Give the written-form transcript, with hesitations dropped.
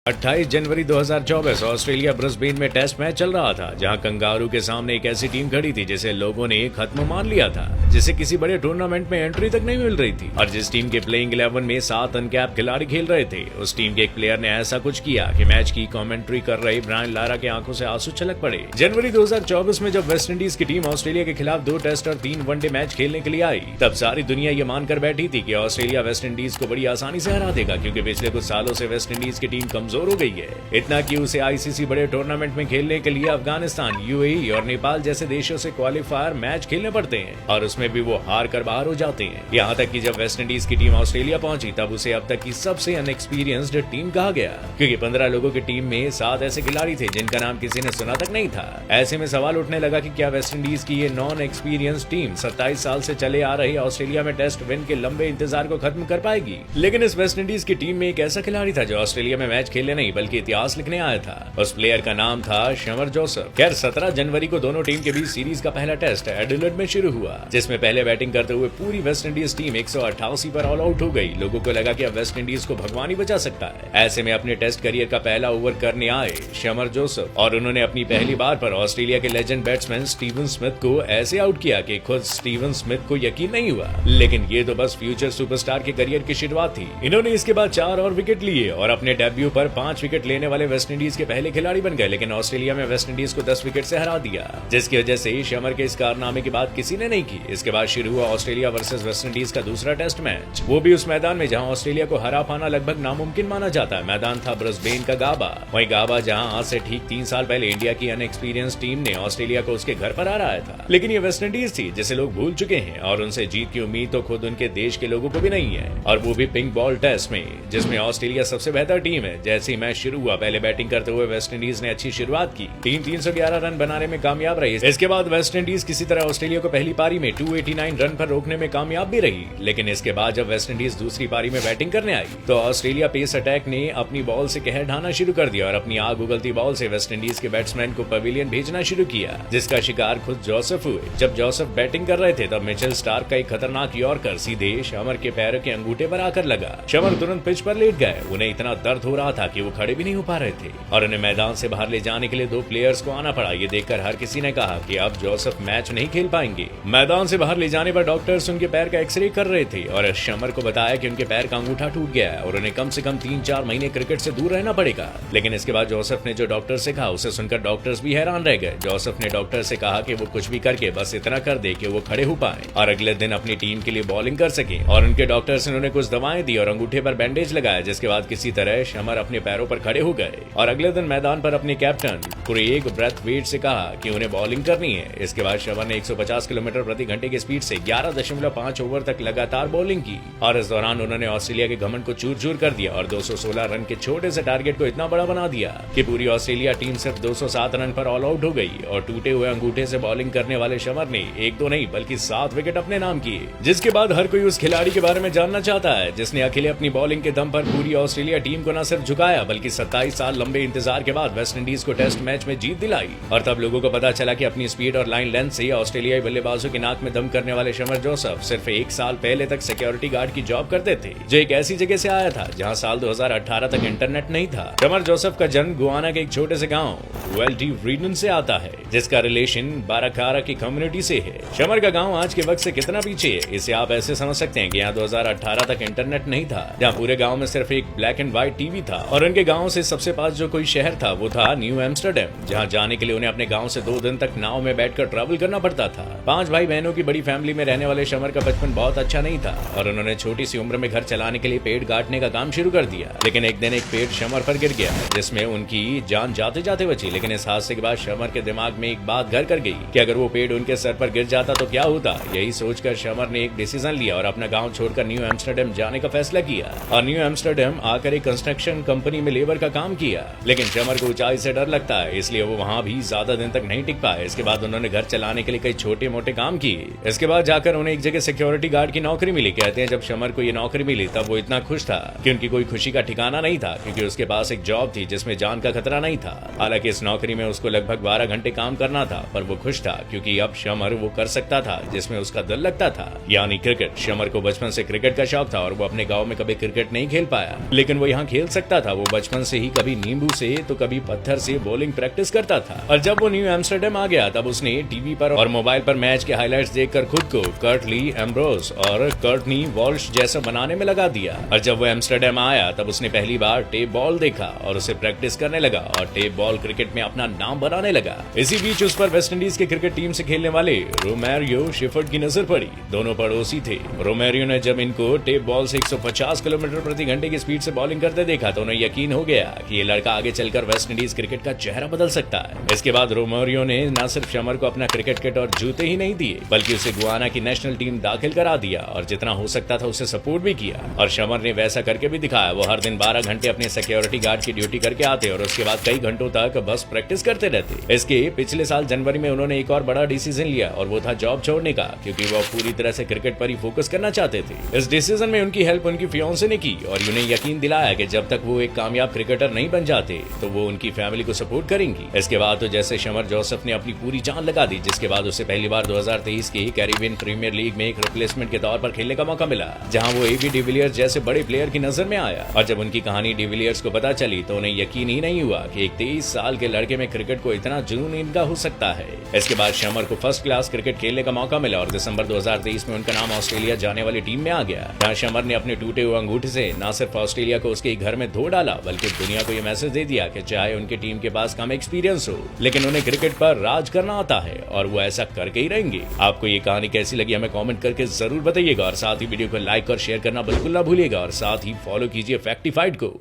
28 जनवरी 2024 Australia Brisbane में test match चल रहा था, जहां कंगारू के सामने एक ऐसी टीम खड़ी थी जिसे लोगों ने खत्म मान लिया था, जिसे किसी बड़े टूर्नामेंट में एंट्री तक नहीं मिल रही थी। और जिस टीम के प्लेइंग 11 में 7 अनकैप खिलाड़ी खेल रहे थे, उस टीम के एक प्लेयर ने ऐसा कुछ किया कि मैच की कमेंट्री कर रहे ब्रायन लारा के आंखों से आंसू छलक पड़े। जनवरी 2024 में जब वेस्ट इंडीज की टीम ऑस्ट्रेलिया के खिलाफ 2 टेस्ट और 3 वनडे मैच खेलने के लिए आई, तब सारी दुनिया ये मानकर बैठी थी कि ऑस्ट्रेलिया वेस्ट इंडीज को बड़ी आसानी से हरा देगा, क्योंकि पिछले कुछ सालों से वेस्ट इंडीज की टीम कमजोर हो गई है। इतना कि उसे आईसीसी बड़े टूर्नामेंट में खेलने के लिए अफगानिस्तान, यूएई और नेपाल जैसे देशों से क्वालिफायर मैच खेलने पड़ते हैं, और उसमें भी वो हार कर बाहर हो जाते हैं। यहाँ तक कि जब वेस्ट इंडीज की टीम ऑस्ट्रेलिया पहुंची, तब उसे अब तक की सबसे अनएक्सपीरियंस्ड टीम कहा गया, क्योंकि 15 लोगों की टीम में 7 ऐसे खिलाड़ी थे जिनका नाम किसी ने सुना तक नहीं था। ऐसे में सवाल उठने लगा कि क्या वेस्ट इंडीज की ये नॉन एक्सपीरियंस टीम 27 साल से चले आ रहे ऑस्ट्रेलिया में टेस्ट विन के लंबे इंतजार को खत्म कर पाएगी। लेकिन इस वेस्ट इंडीज की टीम में एक ऐसा खिलाड़ी था जो ऑस्ट्रेलिया में मैच खेलने नहीं बल्कि इतिहास लिखने आया था। उस प्लेयर का नाम था शमर जोसेफ। खैर, 17 जनवरी को दोनों टीम के बीच सीरीज का पहला टेस्ट एडिलेड में शुरू हुआ, जिसमें पहले बैटिंग करते हुए पूरी वेस्ट इंडीज टीम 188 पर ऑल आउट हो गई। लोगों को लगा कि अब वेस्ट इंडीज को भगवान ही बचा सकता है। ऐसे में अपने टेस्ट करियर का पहला ओवर करने आए शमर जोसेफ, और उन्होंने अपनी पहली बार पर ऑस्ट्रेलिया के लेजेंड बैट्समैन स्टीवन स्मिथ को ऐसे आउट किया कि खुद स्टीवन स्मिथ को यकीन नहीं हुआ। लेकिन ये तो बस फ्यूचर सुपरस्टार के करियर की शुरुआत थी। इन्होंने इसके बाद 4 और विकेट लिए और अपने डेब्यू पर 5 विकेट लेने वाले वेस्ट इंडीज के पहले खिलाड़ी बन गए। लेकिन ऑस्ट्रेलिया में वेस्ट इंडीज को 10 विकेट से हरा दिया, जिसकी वजह से शमर के इस कारनामे की बात किसी ने नहीं की। इसके बाद शुरू हुआ ऑस्ट्रेलिया वर्सेस वेस्ट इंडीज का दूसरा टेस्ट मैच, वो भी उस मैदान में जहां ऑस्ट्रेलिया को हरा पाना लगभग नामुमकिन माना जाता है। मैदान था ब्रिस्बेन का गाबा। वहीं गाबा जहां आज से ठीक 3 साल पहले इंडिया की अनएक्सपीरियंस टीम ने ऑस्ट्रेलिया को उसके घर पर हराया था। लेकिन ये वेस्ट इंडीज थी जिसे लोग भूल चुके हैं, और उनसे जीत की उम्मीद तो खुद उनके देश के लोगों को भी नहीं है, और वो भी पिंक बॉल टेस्ट में, जिसमें ऑस्ट्रेलिया सबसे बेहतर टीम है। जैसे ही मैच शुरू हुआ, पहले बैटिंग करते हुए वेस्ट इंडीज ने अच्छी शुरुआत की। टीम 311 रन बनाने में कामयाब रही। इसके बाद वेस्ट इंडीज किसी तरह ऑस्ट्रेलिया को पहली पारी में 289 रन पर रोकने में कामयाब भी रही। लेकिन इसके बाद जब वेस्ट इंडीज दूसरी पारी में बैटिंग करने आई, तो ऑस्ट्रेलिया पेस अटैक ने अपनी बॉल से कहर ढाना शुरू कर दिया और अपनी आग उगलती बॉल से वेस्ट इंडीज के बैट्समैन को पवेलियन भेजना शुरू किया, जिसका शिकार खुद जोसेफ हुए। जब जोसेफ बैटिंग कर रहे थे, तब मिचेल स्टार्क का एक खतरनाक यॉर्कर सीधे शमर के पैरों के अंगूठे पर आकर लगा। शमर तुरंत पिच पर लेट गए। उन्हें इतना दर्द हो रहा था कि वो खड़े भी नहीं हो पा रहे थे, और उन्हें मैदान से बाहर ले जाने के लिए 2 प्लेयर्स को आना पड़ा। ये देखकर हर किसी ने कहा कि अब जोसेफ मैच नहीं खेल पाएंगे। मैदान से बाहर ले जाने पर डॉक्टर्स उनके पैर का एक्सरे कर रहे थे और शमर को बताया कि उनके पैर का अंगूठा टूट गया है और उन्हें कम से कम 3-4 महीने क्रिकेट से दूर रहना पड़ेगा। लेकिन इसके बाद जोसेफ ने जो डॉक्टर से कहा, उसे सुनकर डॉक्टर्स भी हैरान रह गए। जोसेफ ने डॉक्टर से कहा कि वो कुछ भी करके बस इतना कर दे कि वो खड़े हो पाए और अगले दिन अपनी टीम के लिए बॉलिंग कर सके। और उनके डॉक्टर्स ने उन्हें कुछ दवाएं दी और अंगूठे पर बैंडेज लगाया, जिसके बाद किसी तरह शमर अपने पैरों पर खड़े हो गए और अगले दिन मैदान पर अपने कैप्टन क्रेग ब्रैथवेट से कहा कि उन्हें बॉलिंग करनी है। इसके बाद शमर ने 150 किलोमीटर प्रति घंटे की स्पीड से 11.5 ओवर तक लगातार बॉलिंग की, और इस दौरान उन्होंने ऑस्ट्रेलिया के घमंड को चूर चूर कर दिया और 216 रन के छोटे से टारगेट को इतना बड़ा बना दिया कि पूरी ऑस्ट्रेलिया टीम सिर्फ 207 रन पर ऑल आउट हो गई। और टूटे हुए अंगूठे से बॉलिंग करने वाले शमर ने 1-2 नहीं बल्कि 7 विकेट अपने नाम किए, जिसके बाद हर कोई उस खिलाड़ी के बारे में जानना चाहता है जिसने अकेले अपनी बॉलिंग के दम पर पूरी ऑस्ट्रेलिया टीम को न सिर्फ झुकाया, बल्कि 27 साल लंबे इंतजार के बाद वेस्ट इंडीज को टेस्ट मैच में जीत दिलाई। और तब लोगों को पता चला कि अपनी स्पीड और लाइन लेंथ से ऑस्ट्रेलियाई बल्लेबाजों की नाक में दम करने वाले शमर जोसेफ सिर्फ 1 साल पहले तक सिक्योरिटी गार्ड की जॉब करते थे, जो एक ऐसी जगह से आया था जहां साल 2018 तक इंटरनेट नहीं था। शमर जोसेफ का जन्म गुआना के एक छोटे से गांव वेल्टी रीडन से आता है, जिसका रिलेशन बाराकारा की कम्युनिटी से है। शमर का गांव आज के वक्त से कितना पीछे है, इसे आप ऐसे समझ सकते हैं कि यहाँ 2018 तक इंटरनेट नहीं था, जहाँ पूरे गांव में सिर्फ एक ब्लैक एंड व्हाइट टीवी था। और उनके गांव से सबसे पास जो कोई शहर था, वो था न्यू एम्स्टरडैम, जहाँ जाने के लिए उन्हें अपने गांव से 2 दिन तक नाव में बैठकर ट्रैवल करना पड़ता था। 5 भाई बहनों की बड़ी फैमिली में रहने वाले शमर का बचपन बहुत अच्छा नहीं था, और उन्होंने छोटी सी उम्र में घर चलाने के लिए पेड़ काटने का काम शुरू कर दिया। लेकिन एक दिन एक पेड़ शमर पर गिर गया, जिसमें उनकी जान जाते जाते बची। लेकिन इस हादसे के बाद शमर के दिमाग में एक बात घर कर गई कि अगर वो पेड़ उनके सर पर गिर जाता तो क्या होता। यही सोचकर शमर ने एक डिसीजन लिया और अपना गाँव छोड़कर न्यू एम्स्टरडैम जाने का फैसला किया, और न्यू एम्स्टरडैम आकर एक कंस्ट्रक्शन कंपनी में लेबर का काम किया। लेकिन शमर को ऊंचाई से डर लगता है, इसलिए वो वहाँ भी ज्यादा दिन तक नहीं टिक पाए। इसके बाद उन्होंने घर चलाने के लिए कई छोटे मोटे काम किए। इसके बाद जाकर उन्हें एक जगह सिक्योरिटी गार्ड की नौकरी मिली। कहते हैं जब शमर को ये नौकरी मिली, तब वो इतना खुश था कि उनकी कोई खुशी का ठिकाना नहीं था, क्योंकि उसके पास एक जॉब थी जिसमें जान का खतरा नहीं था। हालांकि इस नौकरी में उसको लगभग 12 घंटे काम करना था, पर वो खुश था क्योंकि अब शमर वो कर सकता था जिसमें उसका दिल लगता था, यानी क्रिकेट। शमर को बचपन से क्रिकेट का शौक था और वो अपने गाँव में कभी क्रिकेट नहीं खेल पाया, लेकिन वो यहाँ खेल सकता था। वो बचपन से ही कभी नींबू से तो कभी पत्थर से बॉलिंग प्रैक्टिस करता था और जब वो न्यू एम्स्टर्डम आ गया तब उसने टीवी पर और मोबाइल पर मैच के हाइलाइट्स देखकर खुद को कर्टली एम्ब्रोस और कर्टनी वॉल्श जैसा बनाने में लगा दिया। और जब वो एम्स्टर्डम आया तब उसने पहली बार टेप बॉल देखा और उसे प्रैक्टिस करने लगा और टेप बॉल क्रिकेट में अपना नाम बनाने लगा। इसी बीच उस पर वेस्ट इंडीज के क्रिकेट टीम से खेलने वाले रोमेरियो शेफर्ड की नजर पड़ी। दोनों पड़ोसी थे। रोमेरियो ने जब इनको टेप बॉल से 150 किलोमीटर प्रति घंटे की स्पीड से बॉलिंग करते देखा तो उन्हें यकीन हो गया कि ये लड़का आगे चलकर वेस्ट इंडीज क्रिकेट का चेहरा बदल सकता है। इसके बाद रोमेरियो ने न सिर्फ शमर को अपना क्रिकेट किट और जूते ही नहीं दिए बल्कि उसे गुआना की नेशनल टीम दाखिल करा दिया और जितना हो सकता था उसे सपोर्ट भी किया। और शमर ने वैसा करके भी दिखाया। वो हर दिन 12 घंटे अपने सिक्योरिटी गार्ड की ड्यूटी करके आते और उसके बाद कई घंटों तक बस प्रैक्टिस करते रहते। इसके पिछले साल जनवरी में उन्होंने एक और बड़ा डिसीजन लिया और वो था जॉब छोड़ने का, क्योंकि वो पूरी तरह से क्रिकेट पर ही फोकस करना चाहते थे। इस डिसीजन में उनकी हेल्प उनकी फियांसे ने की और उन्हें यकीन दिलाया कि जब तक वो एक कामयाब क्रिकेटर नहीं बन जाते तो वो उनकी फैमिली को सपोर्ट करेंगी। इसके बाद तो जैसे शमर जोसेफ ने अपनी पूरी जान लगा दी, जिसके बाद उसे पहली बार 2023 के कैरिबियन प्रीमियर लीग में एक रिप्लेसमेंट के तौर पर खेलने का मौका मिला, जहां वो एबी डिविलियर्स जैसे बड़े प्लेयर की नजर में आया। और जब उनकी कहानी डिविलियर्स को पता चली तो उन्हें यकीन ही नहीं हुआ कि एक 23 साल के लड़के में क्रिकेट को इतना जुनून इनका हो सकता है। इसके बाद शमर को फर्स्ट क्लास क्रिकेट खेलने का मौका मिला और दिसंबर 2023 में उनका नाम ऑस्ट्रेलिया जाने वाली टीम में आ गया, जहां शमर ने अपने टूटे हुए अंगूठे से न सिर्फ ऑस्ट्रेलिया को उसके घर में धो डाला बल्कि दुनिया को यह मैसेज दे दिया कि चाहे उनकी टीम के पास कम एक्सपीरियंस हो लेकिन उन्हें क्रिकेट पर राज करना आता है और वो ऐसा करके ही रहेंगे। आपको ये कहानी कैसी लगी हमें कमेंट करके जरूर बताइएगा और साथ ही वीडियो को लाइक और शेयर करना बिल्कुल ना भूलिएगा और साथ ही फॉलो कीजिए फैक्टिफाइड को।